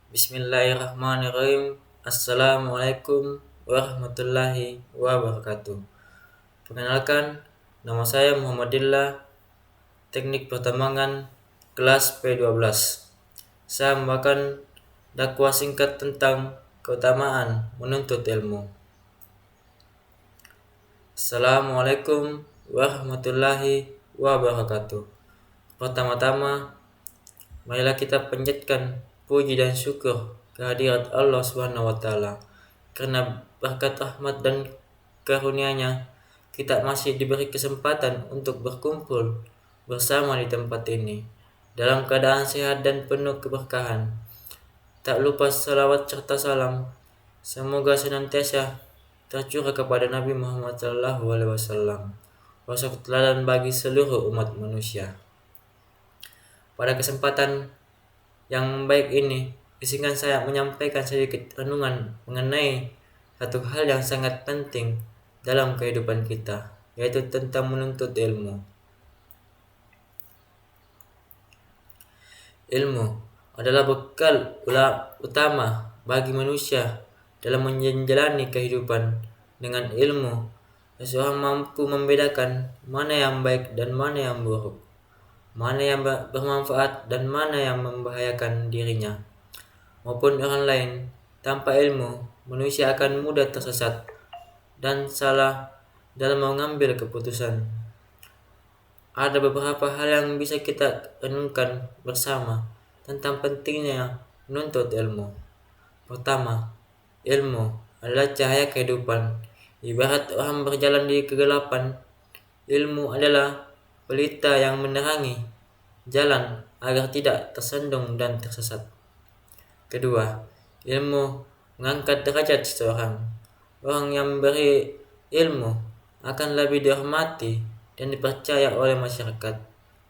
Bismillahirrahmanirrahim. Assalamualaikum warahmatullahi wabarakatuh. Perkenalkan, nama saya Muhammadillah, Teknik Pertambangan kelas P12. Saya membawakan dakwah singkat tentang keutamaan menuntut ilmu. Assalamualaikum warahmatullahi wabarakatuh. Pertama-tama, marilah kita panjatkan puji dan syukur kehadirat Allah Subhanahu wa taala. Karena berkat rahmat dan karunia-Nya, kita masih diberi kesempatan untuk berkumpul bersama di tempat ini dalam keadaan sehat dan penuh keberkahan. Tak lupa salawat serta salam semoga senantiasa tercurah kepada Nabi Muhammad SAW, sosok teladan bagi seluruh umat manusia. Pada kesempatan yang baik ini, izinkan saya menyampaikan sedikit renungan mengenai satu hal yang sangat penting dalam kehidupan kita, yaitu tentang menuntut ilmu. Ilmu adalah bekal utama bagi manusia dalam menjalani kehidupan. Dengan ilmu, seseorang mampu membedakan mana yang baik dan mana yang buruk, mana yang bermanfaat dan mana yang membahayakan dirinya maupun orang lain. Tanpa ilmu, manusia akan mudah tersesat dan salah dalam mengambil keputusan. Ada beberapa hal yang bisa kita renungkan bersama tentang pentingnya menuntut ilmu. Pertama, ilmu adalah cahaya kehidupan. Ibarat orang berjalan di kegelapan, ilmu adalah pelita yang menerangi jalan agar tidak tersandung dan tersesat. Kedua, ilmu mengangkat derajat seseorang. Orang yang beri ilmu akan lebih dihormati dan dipercaya oleh masyarakat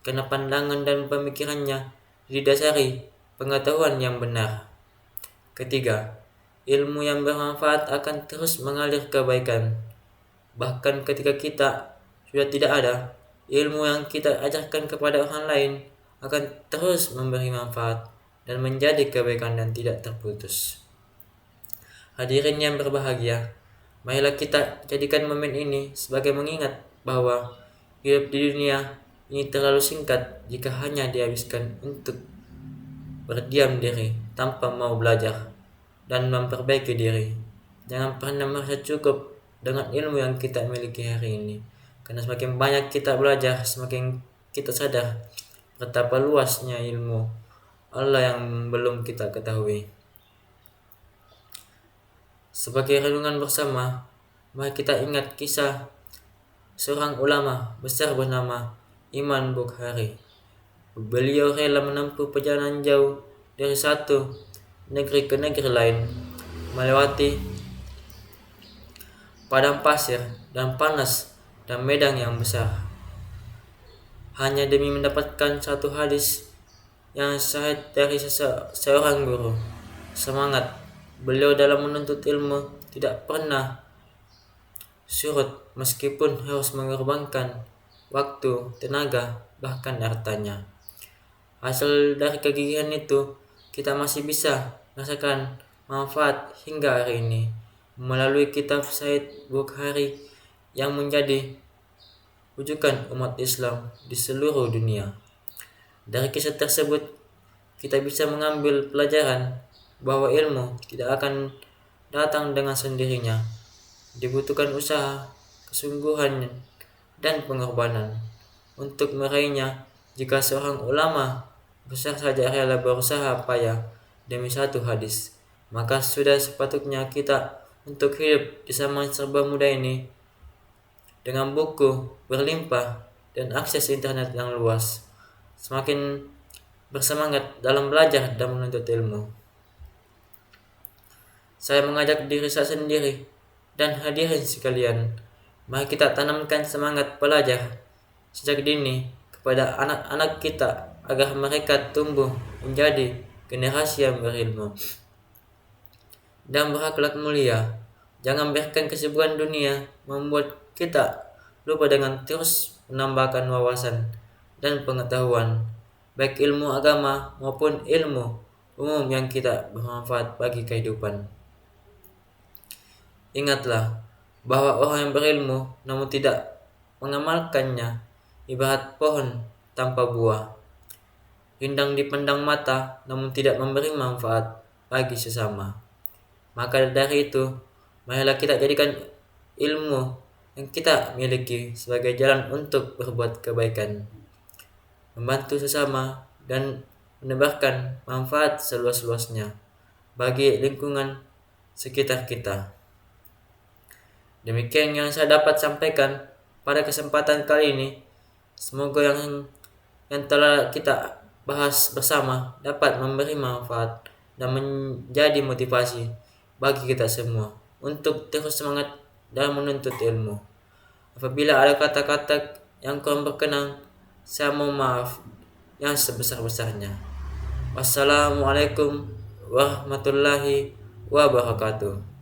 karena pandangan dan pemikirannya didasari pengetahuan yang benar. Ketiga, ilmu yang bermanfaat akan terus mengalir kebaikan. Bahkan ketika kita sudah tidak ada, ilmu yang kita ajarkan kepada orang lain akan terus memberi manfaat dan menjadi kebaikan dan tidak terputus. Hadirin yang berbahagia, marilah kita jadikan momen ini sebagai mengingat bahwa hidup di dunia ini terlalu singkat jika hanya dihabiskan untuk berdiam diri tanpa mau belajar dan memperbaiki diri. Jangan pernah merasa cukup dengan ilmu yang kita miliki hari ini, karena semakin banyak kita belajar, semakin kita sadar betapa luasnya ilmu Allah yang belum kita ketahui. Sebagai renungan bersama, mari kita ingat kisah seorang ulama besar bernama Imam Bukhari. Beliau rela menempuh perjalanan jauh dari satu negeri ke negeri lain, melewati padang pasir dan panas dan medan yang besar, hanya demi mendapatkan satu hadis yang sahih dari seorang guru. Semangat beliau dalam menuntut ilmu tidak pernah surut meskipun harus mengorbankan waktu, tenaga, bahkan hartanya. Hasil dari kegigihan itu, kita masih bisa merasakan manfaat hingga hari ini melalui kitab Sahih Bukhari yang menjadi rujukan umat Islam di seluruh dunia. Dari kisah tersebut, kita bisa mengambil pelajaran bahwa ilmu tidak akan datang dengan sendirinya. Dibutuhkan usaha, kesungguhan, dan pengorbanan untuk meraihnya. Jika seorang ulama besar saja rela berusaha payah demi satu hadis, maka sudah sepatutnya kita untuk hidup di zaman serba mudah ini dengan buku berlimpah dan akses internet yang luas, semakin bersemangat dalam belajar dan menuntut ilmu. Saya mengajak diri saya sendiri dan hadirin sekalian, mari kita tanamkan semangat belajar sejak dini kepada anak-anak kita agar mereka tumbuh menjadi generasi yang berilmu dan berakhlak mulia. Jangan biarkan kesibukan dunia membuat kita lupa dengan terus menambahkan wawasan dan pengetahuan, baik ilmu agama maupun ilmu umum yang kita bermanfaat bagi kehidupan. Ingatlah bahwa orang yang berilmu namun tidak mengamalkannya ibarat pohon tanpa buah, rindang dipandang mata namun tidak memberi manfaat bagi sesama. Maka dari itu, marilah kita jadikan ilmu yang kita miliki sebagai jalan untuk berbuat kebaikan, membantu sesama, dan menebarkan manfaat seluas-luasnya bagi lingkungan sekitar kita. Demikian yang saya dapat sampaikan pada kesempatan kali ini. Semoga yang telah kita bahas bersama dapat memberi manfaat dan menjadi motivasi bagi kita semua untuk terus semangat dalam menuntut ilmu. Apabila ada kata-kata yang kurang berkenan, saya mohon maaf yang sebesar-besarnya. Wassalamualaikum warahmatullahi wabarakatuh.